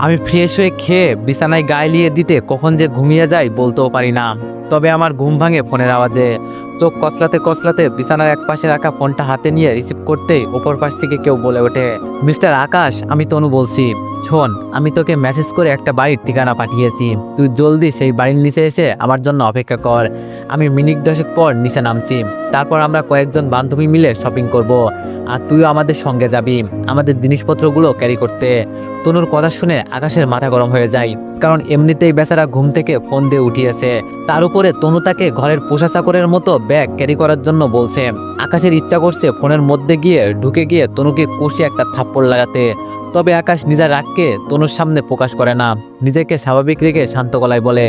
আমি ফ্রেশ হয়ে খেয়ে বিছানায় গায়ে লিয়ে দিতে কখন যে ঘুমিয়ে যাই বলতেও পারি না। তবে আমার ঘুম ভাঙে ফোনের আওয়াজে। চোখ কসলাতে কসলাতে বিছানার এক পাশে রাখা ফোনটা হাতে নিয়ে রিসিভ করতেই ওপর পাশ থেকে কেউ বলে ওঠে, মিস্টার আকাশ, আমি তনু বলছি। শোন, আমি তোকে মেসেজ করে একটা বাড়ির ঠিকানা পাঠিয়েছি, তুই জলদি সেই বাড়ির নিচে এসে আমার জন্য অপেক্ষা কর। আমি মিনিট 10 পর নিচে নামছি, তারপর আমরা কয়েকজন বান্ধবী মিলে শপিং করব, আর তুইও আমাদের সঙ্গে যাবি আমাদের জিনিসপত্রগুলো ক্যারি করতে। তনুর কথা শুনে আকাশের মাথা গরম হয়ে যায়, কারণ এমনিতেই বেচারা ঘুম থেকে ফোন দিয়ে উঠিয়েছে, তার উপরে তনু তাকে ঘরের পোষা চাকরের মতো ব্যাগ ক্যারি করার জন্য বলছে। আকাশের ইচ্ছা করছে ফোনের মধ্যে গিয়ে ঢুকে গিয়ে তনুকে কষে একটা থাপ্পড় লাগাতে। তবে আকাশ নিজের রাগকে তনুর সামনে প্রকাশ করে না, নিজেকে স্বাভাবিক রেখে শান্ত গলায় বলে,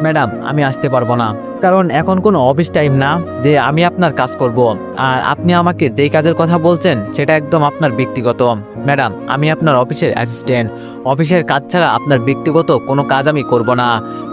ম্যাডাম, আমি আসতে পারবো না, কারণ এখন কোনো অফিস টাইম না যে আমি আপনার কাজ করব। আর আপনি আমাকে যেই কাজের কথা বলছেন সেটা একদম আপনার ব্যক্তিগত। ম্যাডাম, আমি আপনার অফিসের অ্যাসিস্ট্যান্ট, অফিসের কাজ ছাড়া আপনার ব্যক্তিগত কোনো কাজ আমি করব না।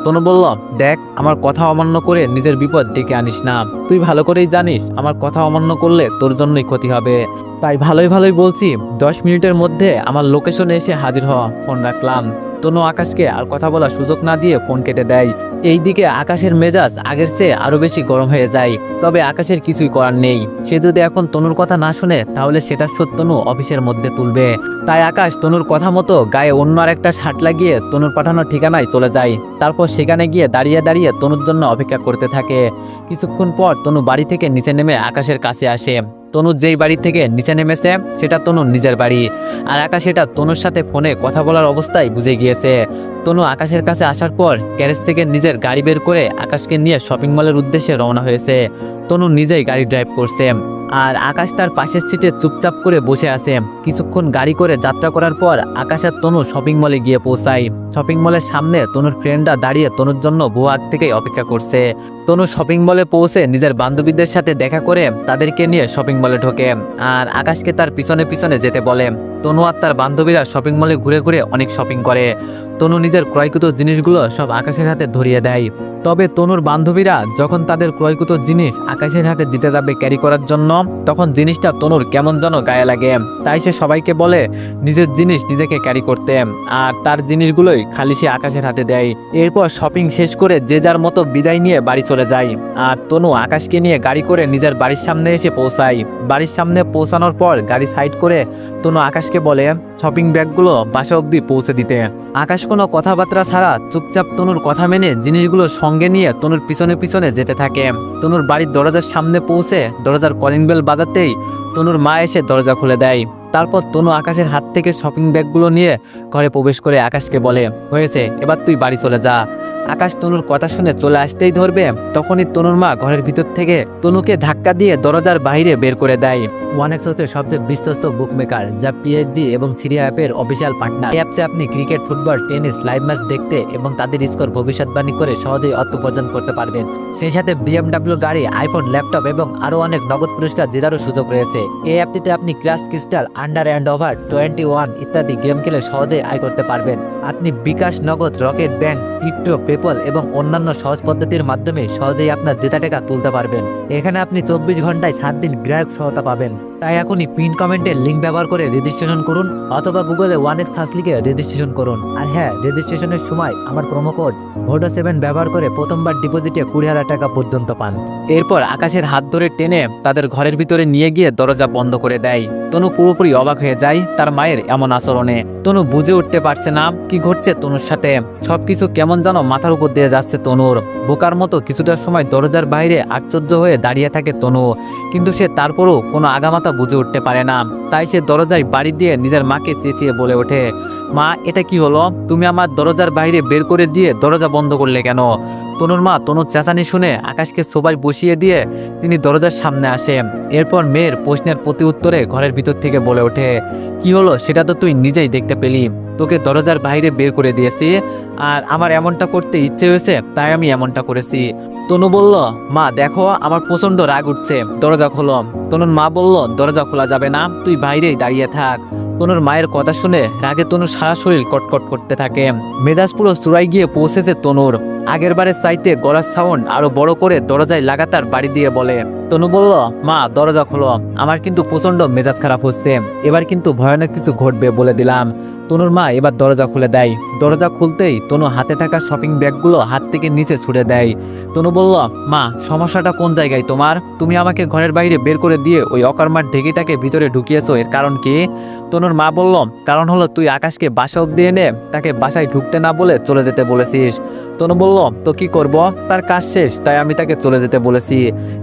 তনু বলল, দেখ, আমার কথা অমান্য করে নিজের বিপদ ডেকে আনিস না। তুই ভালো করেই জানিস আমার কথা অমান্য করলে তোর জন্যই ক্ষতি হবে, তাই ভালোই ভালোই বলছি 10 মিনিটের মধ্যে আমার লোকেশনে এসে হাজির হ। ফোন রাখলাম। তনু আকাশকে আর কথা বলার সুযোগ না দিয়ে ফোন কেটে দেয়। এইদিকে আকাশের মেজাজ আগের চেয়ে আরো বেশি গরম হয়ে যায়। তবে আকাশের কিছুই করার নেই, সে যদি এখন তনুর কথা না শুনে তাহলে সেটা শোধ তনু অফিসের মধ্যে তুলবে। তাই আকাশ তনুর কথা মতো গায়ে অন্য আর একটা শার্ট লাগিয়ে তনুর পাঠানোর ঠিকানায় চলে যায়। তারপর সেখানে গিয়ে দাঁড়িয়ে দাঁড়িয়ে তনুর জন্য অপেক্ষা করতে থাকে। কিছুক্ষণ পর তনু বাড়ি থেকে নিচে নেমে আকাশের কাছে আসে। তনু যেই বাড়ি থেকে নিচে নেমেছে সেটা তনুর নিজের বাড়ি, আর আকাশ এটা তনুর সাথে ফোনে কথা বলার অবস্থায় বুঝে গিয়েছে। তনু আকাশের কাছে আসার পর গ্যারেজ থেকে নিজের গাড়ি বের করে আকাশকে নিয়ে শপিং মলের উদ্দেশ্যে রওনা হয়েছে। তনু নিজেই গাড়ি ড্রাইভ করছে, আর আকাশ তার পাশের সিটে চুপচাপ করে বসে আছে। কিছুক্ষণ গাড়ি করে যাত্রা করার পর আকাশ আর তনু শপিং মলে গিয়ে পৌঁছায়। শপিং মলের সামনে তনুর ফ্রেন্ডরা দাঁড়িয়ে তনুর জন্য বহু আগ থেকেই অপেক্ষা করছে। তনু শপিং মলে পৌঁছে নিজের বান্ধবীদের সাথে দেখা করে তাদেরকে নিয়ে শপিং মলে ঢোকে, আর আকাশকে তার পিছনে পিছনে যেতে বলে। তনু আর তার বান্ধবীরা শপিং মলে ঘুরে ঘুরে অনেক শপিং করে। তনু নিজের ক্রয়কৃত জিনিসগুলো সব আকাশের হাতে ধরিয়ে দেয়। তবে তনুর বান্ধবীরা যখন তাদের ক্রয়কৃত জিনিস আকাশের হাতে দিতে যাবে ক্যারি করার জন্য, তখন জিনিসটা তনুর কেমন যেন গায়ে লাগে। তাই সে সবাইকে বলে নিজের জিনিস নিজেকে ক্যারি করতে, আর তার জিনিসগুলোই খালি সে আকাশের হাতে দেয়। এরপর শপিং শেষ করে যে যার মতো বিদায় নিয়ে বাড়ি চলে যায়, আর তনু আকাশকে নিয়ে গাড়ি করে নিজের বাড়ির সামনে এসে পৌঁছায়। বাড়ির সামনে পৌঁছানোর পর গাড়ি সাইড করে তনু আকাশকে বলে শপিং ব্যাগগুলো বাসা অবধি পৌঁছে দিতে। আকাশ কোনো কথাবার্তা ছাড়া চুপচাপ তনুর কথা মেনে জিনিসগুলো সঙ্গে নিয়ে তনুর পিছনে পিছনে যেতে থাকে। তনুর বাড়ির দরজার সামনে পৌঁছে দরজার কলিং বেল বাজাতেই তনুর মা এসে দরজা খুলে দেয়। তারপর তনু আকাশের হাত থেকে শপিং ব্যাগগুলো নিয়ে ঘরে প্রবেশ করে আকাশকে বলে, হয়েছে, এবার তুই বাড়ি চলে যা। আকাশ তনুর কথা শুনে চলে আসতেই ধরবে, তখনই তনুর মা ঘরের ভিতর থেকে তনুকে ধাক্কা দিয়ে দরজার বাইরে বের করে দেয়। ওয়ানেক্স হচ্ছে সবচেয়ে বিশ্বস্ত বুকমেকার, যা পিএইচডি এবং সিরিয়া অ্যাপের অফিসিয়াল পার্টনার। এই অ্যাপসে আপনি cricket, football, tennis live match দেখতে এবং তাদের স্কোর ভবিষ্যৎবাণী করে সহজেই অর্থ উপার্জন করতে পারবেন। সেই সাথে BMW গাড়ি, আইফোন, ল্যাপটপ এবং আরও অনেক নগদ পুরস্কার জেতারও সুযোগ রয়েছে। এই অ্যাপটিতে আপনি crush crystal, under and over 21 ইত্যাদি গেম খেলে সহজেই আয় করতে পারবেন। আপনি বিকাশ, নগদ, রকেট ব্যাংক, ক্রিপ্টো, পেপল এবং অন্যান্য সহজ পদ্ধতির মাধ্যমে সহজেই আপনার জেতা টাকা তুলতে পারবেন। এখানে আপনি 24 ঘন্টায় 7 দিন গ্রাহক সহায়তা পাবেন। তাই এখনই পিন কমেন্টের লিঙ্ক ব্যবহার করে রেজিস্ট্রেশন করুন, অথবা গুগলে ওয়ানেক্স সার্চ লিখে রেজিস্ট্রেশন করুন। আর হ্যাঁ, রেজিস্ট্রেশনের সময় আমার প্রোমো কোড VODA7 ব্যবহার করে প্রথমবার ডিপোজিটে 20,000 টাকা পর্যন্ত পান। এরপর আকাশের হাত ধরে টেনে তাদের ঘরের ভিতরে নিয়ে গিয়ে দরজা বন্ধ করে দেয়। তনু পুরোপুরি অবাক হয়ে যায় তার মায়ের এমন আচরণে। তনু বুঝে উঠতে পারছে না কি ঘটছে তনুর সাথে। সবকিছু কেমন যেন মাথার উপর দিয়ে যাচ্ছে তনুর। বোকার মতো কিছুটার সময় দরজার বাইরে আশ্চর্য হয়ে দাঁড়িয়ে থাকে তনু, কিন্তু সে তারপরও কোনো আগামাথা বুঝে উঠতে পারে না। তাই সে দরজায় বাড়ি দিয়ে নিজের মাকে চেঁচিয়ে বলে ওঠে, মা, এটা কি হলো? তুমি আমার দরজার বাইরে বের করে দিয়ে দরজা বন্ধ করলে কেন? তনুর মা তনুর চেঁচানি শুনে আকাশকে সোফায় বসিয়ে দিয়ে তিনি দরজার সামনে আসে। এরপর মেয়ের প্রশ্নের প্রতি উত্তরে ঘরের ভিতর থেকে বলে ওঠে, কি হলো সেটা তো তুই নিজেই দেখতে পেলি। তোকে দরজার বাইরে বের করে দিয়েছি, আর আমার এমনটা করতে ইচ্ছে হয়েছে তাই আমি এমনটা করেছি। তনু বলল, মা দেখো, আমার প্রচন্ড রাগ উঠছে, দরজা খোলো। তনুর মা বলল, দরজা খোলা যাবে না, তুই বাইরেই দাঁড়িয়ে থাক। তনুর মায়ের কথা শুনে রাগে তনুর সারা শরীর কটকট করতে থাকে। মেজাজ পুরো চূড়ায় গিয়ে পৌঁছেছে তনুর। আগের বারের চাইতে গলার সাউন্ড আরো বড় করে দরজায় লাগাতার বাড়ি দিয়ে বলে। তনু বলল, মা দরজা খোলো, আমার কিন্তু প্রচন্ড মেজাজ খারাপ হচ্ছে, এবার কিন্তু ভয়ানক কিছু ঘটবে বলে দিলাম। তনুর মা এবার দরজা খুলে দেয়। দরজা খুলতেই তনু হাতে থাকা শপিং ব্যাগগুলো হাত থেকে নিচে ছুড়ে দেয়। তনু বলল, মা সমস্যাটা কোন জায়গায় তোমার? তুমি আমাকে ঘরের বাইরে বের করে দিয়ে ওই অকর্মার ঢেকিটাকে ভিতরে ঢুকিয়েছো, এর কারণ কি? তনুর মা বলল, কারণ হলো তুই আকাশকে বাসা অব্দি এনে তাকে বাসায় ঢুকতে না বলে চলে যেতে বলেছিস। তনু বলল, তো কি করব, তার কাজ শেষ তাই আমি তাকে চলে যেতে বলেছি।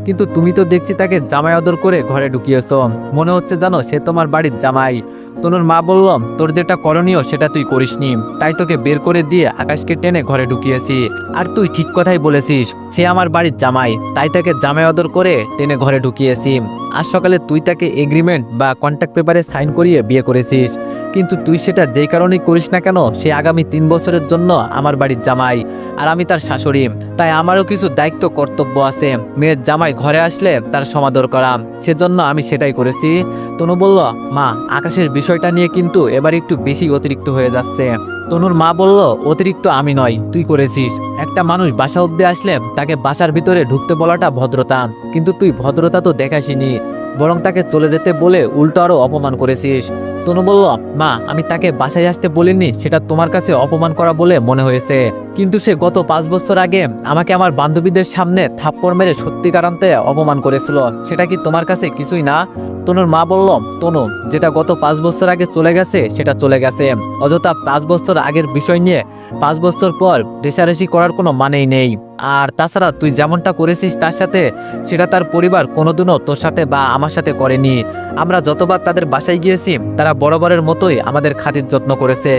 কিন্তু তুমি তো দেখছি তাকে জামাই আদর করে ঘরে ঢুকিয়েছো, মনে হচ্ছে জানো সে তোমার বাড়ির জামাই। তনুর মা বলল, তোর যেটা করণীয় সেটা তুই করিসনি, তাই তোকে বের করে দিয়ে আকাশকে টেনে ঘরে ঢুকিয়েছি। আর তুই ঠিক কথাই বলেছিস, সে আমার বাড়ির জামাই, তাই তাকে জামাই আদর করে টেনে ঘরে ঢুকিয়েছি। আজ সকালে তুই তাকে এগ্রিমেন্ট বা কন্ট্রাক্ট পেপারে সাইন করিয়ে বিয়ে করেছিস, কিন্তু তুই সেটা যেই কারণেই করিস না কেন, সে আগামী 3 বছরের জন্য আমার বাড়ির জামাই আর আমি তার শাশুড়ি, তাই আমারও কিছু দায়িত্ব কর্তব্য আছে। মেয়ের জামাই ঘরে আসলে তার সমাদর করা, সেজন্য আমি সেটাই করেছি। তনু বলল, মা আকাশের বিষয়টা নিয়ে কিন্তু এবার একটু বেশি অতিরিক্ত হয়ে যাচ্ছে। তনুর মা বলল, অতিরিক্ত আমি নয়, তুই করেছিস। একটা মানুষ বাসা অব্দি আসলে তাকে বাসার ভিতরে ঢুকতে বলাটা ভদ্রতা, কিন্তু তুই ভদ্রতা তো দেখাসিনি, বরং তাকে চলে যেতে বলে উল্টো আরো অপমান করেছিস। তনু বলল, মা আমি তাকে বাসায় আসতে বলিনি, সেটা তোমার কাছে অপমান করা বলে মনে হয়েছে, কিন্তু সে গত 5 বছর আগে আমাকে আমার বান্ধবীদের সামনে থাপ্পড় মেরে সত্যিকার অর্থে অপমান করেছিল, সেটা কি তোমার কাছে কিছুই না? তনুর মা বলল, তনু যেটা গত 5 বছর আগে চলে গেছে সেটা চলে গেছে, অযথা 5 বছর আগের বিষয় নিয়ে 5 বছর পর রেষারেষি করার কোনো মানেই নেই। আর তাছাড়া তুই যেমনটা করেছিস তার সাথে, সেটা তার পরিবার কোনোদিনও তোর সাথে বা আমার সাথে করেনি। আমরা যতবার তাদের বাসায় গিয়েছি তারা বরাবরের মতোই আমাদের খাতির যত্ন করেছে।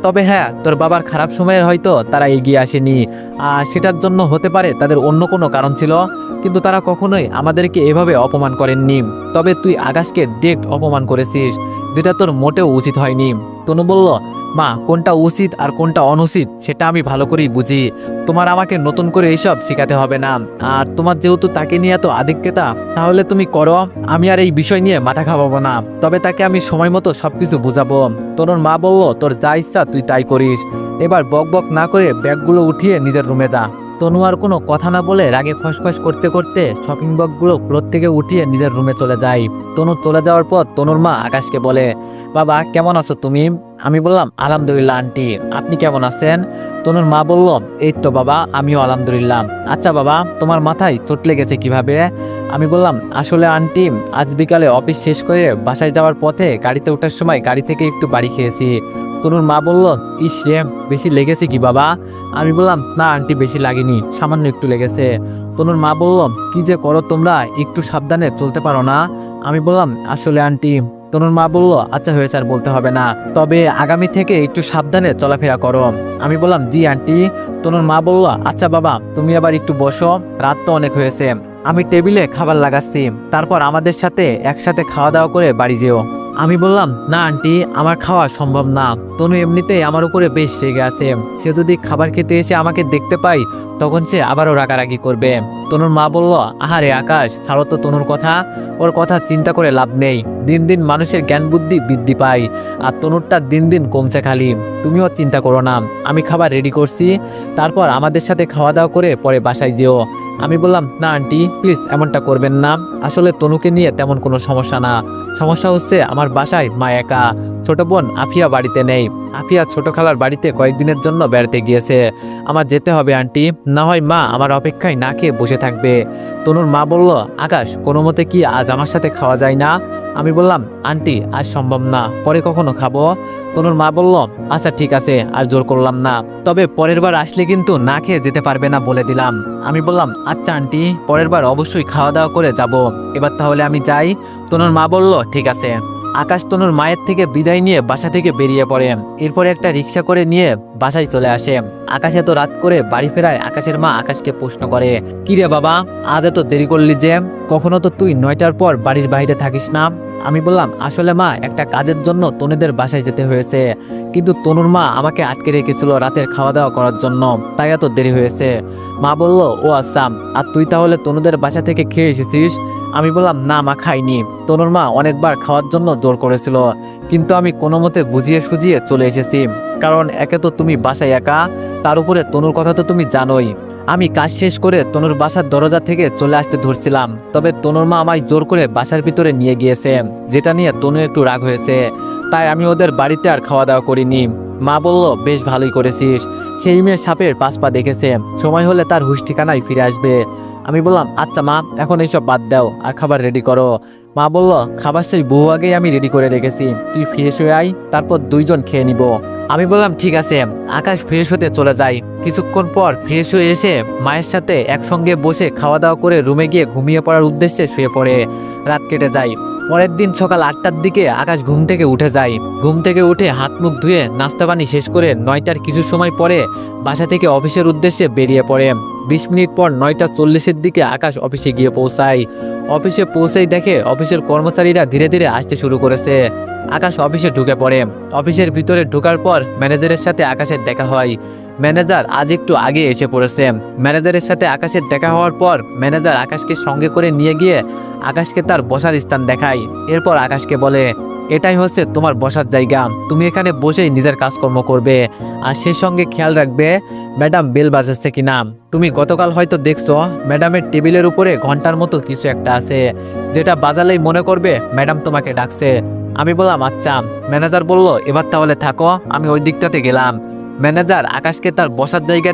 তবে হ্যাঁ, তোর বাবার খারাপ সময়ে হয়তো তারা এগিয়ে আসেনি, আর সেটার জন্য হতে পারে তাদের অন্য কোনো কারণ ছিল, কিন্তু তারা কখনোই আমাদেরকে এভাবে অপমান করেননি। তবে তুই আকাশকে ডিরেক্ট অপমান করেছিস, যেটা তোর মোটেও উচিত হয়নি। তনু বলল, মা কোনটা উচিত আর কোনটা অনুচিত সেটা আমি ভালো করেই বুঝি, তোমার আমাকে নতুন করে এইসব শেখাতে হবে না। আর তোমার যেহেতু তাকে নিয়ে এত আধিক্যতা, তাহলে তুমি করো, আমি আর এই বিষয় নিয়ে মাথা খাওয়াবো না, তবে তাকে আমি সময় মতো সবকিছু বুঝাবো। তনুর মা বলল, তোর যা ইচ্ছা তুই তাই করিস, এবার বক বক না করে ব্যাগগুলো উঠিয়ে নিজের রুমে যা। তনু আর কোনো কথা না বলে রাগে ফসফস করতে করতে শপিং ব্যাগগুলো ফ্লোর থেকে উঠিয়ে নিজের রুমে চলে যায়। তনু চলে যাওয়ার পর তনুর মা আকাশকে বলে, বাবা কেমন আছো তুমি? আমি বললাম, আলহামদুলিল্লাহ আন্টি, আপনি কেমন আছেন? তনুর মা বলল, এই তো বাবা আমিও আলহামদুলিল্লাহ। আচ্ছা বাবা, তোমার মাথায় চোট লেগেছে কিভাবে? আমি বললাম, আসলে আন্টি আজ বিকালে অফিস শেষ করে বাসায় যাওয়ার পথে গাড়িতে ওঠার সময় গাড়ি থেকে একটু বাড়ি খেয়েছি। তনুর মা বলল, ইস রে, বেশি লেগেছে কি বাবা? আমি বললাম, না আন্টি বেশি লাগেনি, সামান্য একটু লেগেছে। তনুর মা বলল, কি যে করো তোমরা, একটু সাবধানে চলতে পারো না? আমি বললাম, আসলে আন্টি। তনুর মা বলল, আচ্ছা হয়েছে আর বলতে হবে না, তবে আগামী থেকে একটু সাবধানে চলাফেরা করো। আমি বললাম, জি আন্টি। তনুর মা বলল, আচ্ছা বাবা তুমি আবার একটু বসো, রাত তো অনেক হয়েছে, আমি টেবিলে খাবার লাগাচ্ছি, তারপর আমাদের সাথে একসাথে খাওয়া দাওয়া করে বাড়ি যেও। আমি বললাম, না আন্টি আমার খাওয়া সম্ভব না, তনু এমনিতেই আমার উপরে বেশ রেগে আছে, সে যদি খাবার খেতে এসে আমাকে দেখতে পাই তখন সে আবারও রাগারাগি করবে। তনুর মা বলল, আহারে আকাশ, ছাড়ো তো তনুর কথা, ওর কথা চিন্তা করে লাভ নেই, দিন দিন মানুষের জ্ঞান বুদ্ধি বৃদ্ধি পায়, আর তনুরটা দিন দিন কমছে খালি, তুমিও চিন্তা করো না, আমি খাবার রেডি করছি, তারপর আমাদের সাথে খাওয়া দাওয়া করে পরে বাসায় যেও। আমি বললাম, না আন্টি প্লিজ এমনটা করবেন না, আসলে তনুকে নিয়ে তেমন কোনো সমস্যা না, সমস্যা হচ্ছে আমার বাসায় মা একা, ছোট বোন আফিয়া বাড়িতে নেই, আফিয়া ছোট খালার বাড়িতে কয়েকদিনের জন্য বেড়াতে গিয়েছে, আমার যেতে হবে আন্টি, না হয় মা আমার অপেক্ষায় না খেয়ে বসে থাকবে। তনুর মা বলল, আকাশ কোনো মতে কি আজ আমার সাথে খাওয়া যায় না? আমি বললাম, আন্টি আজ সম্ভব না, পরে কখনো খাবো। তনুর মা বলল, আচ্ছা ঠিক আছে, আর জোর করলাম না, তবে পরের বার আসলে কিন্তু না খেয়ে যেতে পারবে না বলে দিলাম। আমি বললাম, আচ্ছা আন্টি, পরের বার অবশ্যই খাওয়া দাওয়া করে যাব, এবার তাহলে আমি যাই। তনুর মা বলল, ঠিক আছে। আকাশ তনুর মায়ের থেকে বিদায় নিয়ে বাসা থেকে বেরিয়ে পড়ে, এরপরে একটা রিক্সা করে নিয়ে বাসায় চলে আসে। আকাশ এত রাত করে বাড়ি ফেরায় আকাশের মা আকাশকে প্রশ্ন করে, কি রে বাবা আজ এত দেরি করলি যে, কখনো তো তুই 9টার পর বাড়ির বাইরে থাকিস না? আমি বললাম, আসলে মা একটা কাজের জন্য তনুদের বাসায় যেতে হয়েছে, কিন্তু তনুর মা আমাকে আটকে রেখেছিল রাতের খাওয়া দাওয়া করার জন্য, তাই এত দেরি হয়েছে। মা বলল, ও আচ্ছা, আর তুই তাহলে তনুদের বাসা থেকে খেয়ে এসেছিস? আমি বললাম, না মা খাইনি, তনুর মা অনেকবার খাওয়ার জন্য জোর করেছিল, কিন্তু আমি কোনো মতে বুঝিয়ে সুঝিয়ে চলে এসেছি, কারণ একে তো তুমি বাসায় একা, তার উপরে তনুর কথা তো তুমি জানোই, আমি কাজ শেষ করে তনুর বাসার দরজা থেকে চলে আসতে ধরছিলাম, তবে তনুর মা আমায় জোর করে বাসার ভিতরে নিয়ে গিয়েছে, যেটা নিয়ে তনু একটু রাগ হয়েছে। তাই আমি ওদের বাড়িতে আর খাওয়া দাওয়া করিনি। মা বলল, বেশ ভালোই করেছিস। সেই মেয়ে সাপের 5 পা দেখেছে, সময় হলে তার হুঁশ ঠিকানায় ফিরে আসবে। আমি বললাম, আচ্ছা মা, এখন এইসব বাদ দাও আর খাবার রেডি করো। মা বলল, খাবার সেই বহু আগেই আমি রেডি করে রেখেছি, তুই ফ্রেশ হয়ে আয়, তারপর দুইজন খেয়ে নিব। আমি বললাম, ঠিক আছে। আকাশ ফ্রেশ হতে চলে যায়। কিছুক্ষণ পর ফ্রেশ হয়ে এসে মায়ের সাথে একসঙ্গে বসে খাওয়া দাওয়া করে রুমে গিয়ে ঘুমিয়ে পড়ার উদ্দেশ্যে শুয়ে পড়ে। রাত কেটে যায়। পরের দিন সকাল 8টার দিকে আকাশ ঘুম থেকে উঠে যায়। ঘুম থেকে উঠে হাত মুখ ধুয়ে নাস্তা পানি শেষ করে 9টার কিছু সময় পরে বাসা থেকে অফিসের উদ্দেশ্যে বেরিয়ে পড়ে। 20 মিনিট পর 9টা 40-এর দিকে আকাশ অফিসে গিয়ে পৌঁছায়। অফিসে পৌঁছেই দেখে অফিসের কর্মচারীরা ধীরে ধীরে আসতে শুরু করেছে। আকাশ অফিসে ঢুকে পড়ে। অফিসের ভিতরে ঢোকার পর ম্যানেজারের সাথে আকাশের দেখা হয়। ম্যানেজার আজ একটু আগে এসে পড়েছে। ম্যানেজারের সাথে আকাশের দেখা হওয়ার পর ম্যানেজার আকাশকে সঙ্গে করে নিয়ে গিয়ে আকাশকে তার বসার স্থান দেখায়। এরপর আকাশকে বলে, এটাই হচ্ছে তোমার বসার জায়গা, তুমি এখানে বসেই নিজের কাজকর্ম করবে। আর সেই সঙ্গে খেয়াল রাখবে ম্যাডাম বেল বাজাচ্ছে কিনা। তুমি গতকাল হয়তো দেখছো ম্যাডামের টেবিলের উপরে ঘন্টার মতো কিছু একটা আছে, যেটা বাজালেই মনে করবে ম্যাডাম তোমাকে ডাকছে। আমি বললাম, আচ্ছা। ম্যানেজার বলল, এবার তাহলে থাকো, আমি ওই দিকটাতে গেলাম। ম্যানেজার আকাশকে তার বসার জায়গা